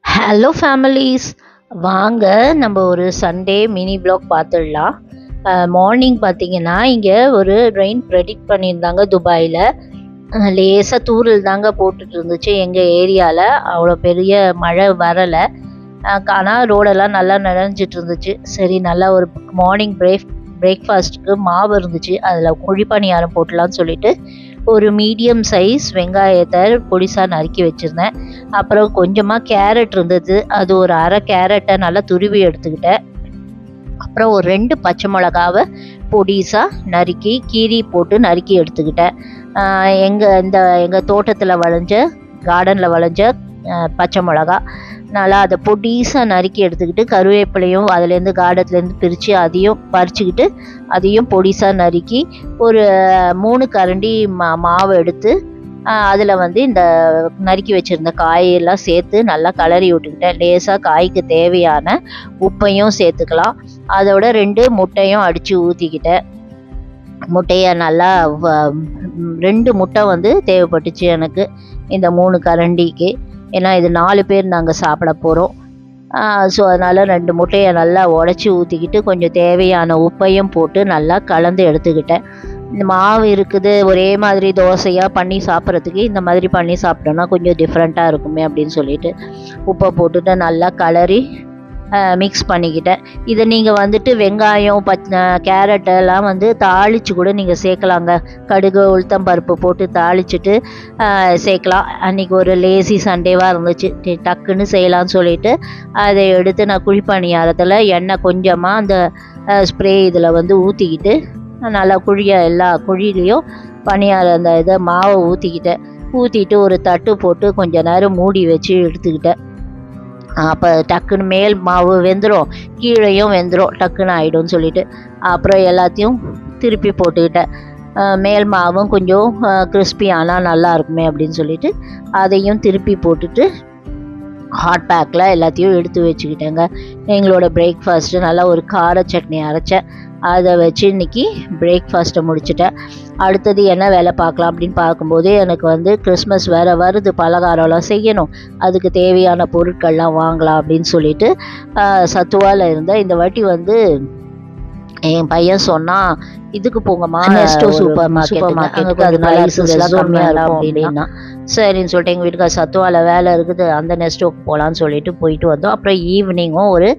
Hello families, வாங்க நம்ம ஒரு சண்டே மினி வ்ளாக் பார்த்துடலாம். மார்னிங் பார்த்தீங்கன்னா இங்கே ஒரு ரெயின் ப்ரெடிக்ட் பண்ணியிருந்தாங்க துபாயில். லேசாக தூறல் தாங்க போட்டுட்டு இருந்துச்சு எங்கள் ஏரியாவில். அவ்வளோ பெரிய மழை வரலை. ஆனால் ரோடெல்லாம் நல்லா நனைஞ்சிட்டு இருந்துச்சு. சரி, நல்லா ஒரு மார்னிங் பிரேக்ஃபாஸ்ட்டுக்கு மாவு இருந்துச்சு, அதில் குழிப்பணியாரம் போட்டலான்னு சொல்லிட்டு ஒரு மீடியம் சைஸ் வெங்காயத்தை பொடிசாக நறுக்கி வச்சுருந்தேன். அப்புறம் கொஞ்சமாக கேரட் இருந்தது, அது ஒரு அரை கேரட்டை நல்லா துருவி எடுத்துக்கிட்டேன். அப்புறம் ஒரு 2 பச்சை மிளகாவை பொடிசாக நறுக்கி கீரி போட்டு நறுக்கி எடுத்துக்கிட்டேன். எங்கள் தோட்டத்தில் விளைஞ்ச கார்டனில் விளைஞ்ச பச்சை மிளகா நல்லா அதை பொடிசாக நறுக்கி எடுத்துக்கிட்டு, கருவேப்பிலையும் அதுலேருந்து கார்டன்லேருந்து பிரித்து அதையும் பறிச்சுக்கிட்டு அதையும் பொடிசாக நறுக்கி ஒரு 3 கரண்டி மாவு எடுத்து அதில் இந்த நறுக்கி வச்சுருந்த காயெல்லாம் சேர்த்து நல்லா கிளறி விட்டுக்கிட்டேன். லேசாக காய்க்கு தேவையான உப்பையும் சேர்த்துக்கலாம். அதோட 2 முட்டையும் அடித்து ஊற்றிக்கிட்டேன். முட்டையை நல்லா 2 முட்டை தேவைப்பட்டுச்சு எனக்கு இந்த 3 கரண்டிக்கு. ஏன்னா இது 4 பேர் நாங்கள் சாப்பிட போகிறோம். ஸோ அதனால் 2 முட்டையை நல்லா உடச்சி ஊற்றிக்கிட்டு கொஞ்சம் தேவையான உப்பையும் போட்டு நல்லா கலந்து எடுத்துக்கிட்டேன். இந்த மாவு இருக்குது, ஒரே மாதிரி தோசையாக பண்ணி சாப்பிட்றதுக்கு இந்த மாதிரி பண்ணி சாப்பிட்டோன்னா கொஞ்சம் டிஃப்ரெண்ட்டாக இருக்குமே அப்படின்னு சொல்லிட்டு உப்பை போட்டுட்டு நல்லா கிளறி மிக்ஸ் பண்ணிக்கிட்டேன். இதை நீங்கள் வெங்காயம் கேரட்டெல்லாம் தாளித்து கூட நீங்கள் சேர்க்கலாங்க. கடுகு உளுத்தம் பருப்பு போட்டு தாளிச்சிட்டு சேர்க்கலாம். அன்றைக்கி ஒரு லேசி சண்டேவாக இருந்துச்சு, டக்குன்னு செய்யலான்னு சொல்லிட்டு அதை எடுத்து நான் குழிப்பணியாரத்தில் எண்ணெய் கொஞ்சமாக அந்த ஸ்ப்ரே இதில் ஊற்றிக்கிட்டு நல்லா எல்லா குழிலையும் பணியாரம் அந்த மாவை ஊற்றிட்டு ஒரு தட்டு போட்டு கொஞ்ச நேரம் மூடி வச்சு எடுத்துக்கிட்டேன். அப்போ டக்குன்னு மேல் மாவு வெந்துடும், கீழையும் வெந்துடும், டக்குன்னு ஆகிடும்னு சொல்லிட்டு அப்புறம் எல்லாத்தையும் திருப்பி போட்டுக்கிட்டேன். மேல் மாவும் கொஞ்சம் கிறிஸ்பி ஆனால் நல்லா இருக்குமே அப்படின்னு சொல்லிட்டு அதையும் திருப்பி போட்டுட்டு ஹாட் பேக்கில் எல்லாத்தையும் எடுத்து வச்சுக்கிட்டேங்க. எங்களோட பிரேக்ஃபாஸ்ட்டு நல்லா ஒரு கார சட்னி அரைச்சேன், அதை வச்சு இன்றைக்கி பிரேக்ஃபாஸ்ட்டை முடிச்சிட்டேன். அடுத்தது என்ன வேலை பார்க்கலாம் அப்படின்னு பார்க்கும்போது எனக்கு கிறிஸ்மஸ் வேறு வருது, பலகாரம்லாம் செய்யணும், அதுக்கு தேவையான பொருட்கள்லாம் வாங்கலாம் அப்படின்னு சொல்லிட்டு சத்துவாவில் இருந்தேன். இந்த வாட்டி என் பையன் சொன்னால் இதுக்கு போங்கம்மா, நெஸ்டோ சூப்பர் மார்க்கெட்டுக்கு, அது ப்ரைஸஸ்லாம் கம்மியாக இருக்கும் அப்படின்னா. சரின்னு சொல்லிட்டு எங்கள் வீட்டுக்கு சத்துவாவில் வேலை இருக்குது, அந்த நெஸ்டோக்கு போகலான்னு சொல்லிட்டு போயிட்டு வந்தோம். அப்புறம் ஈவினிங்கும் ஒரு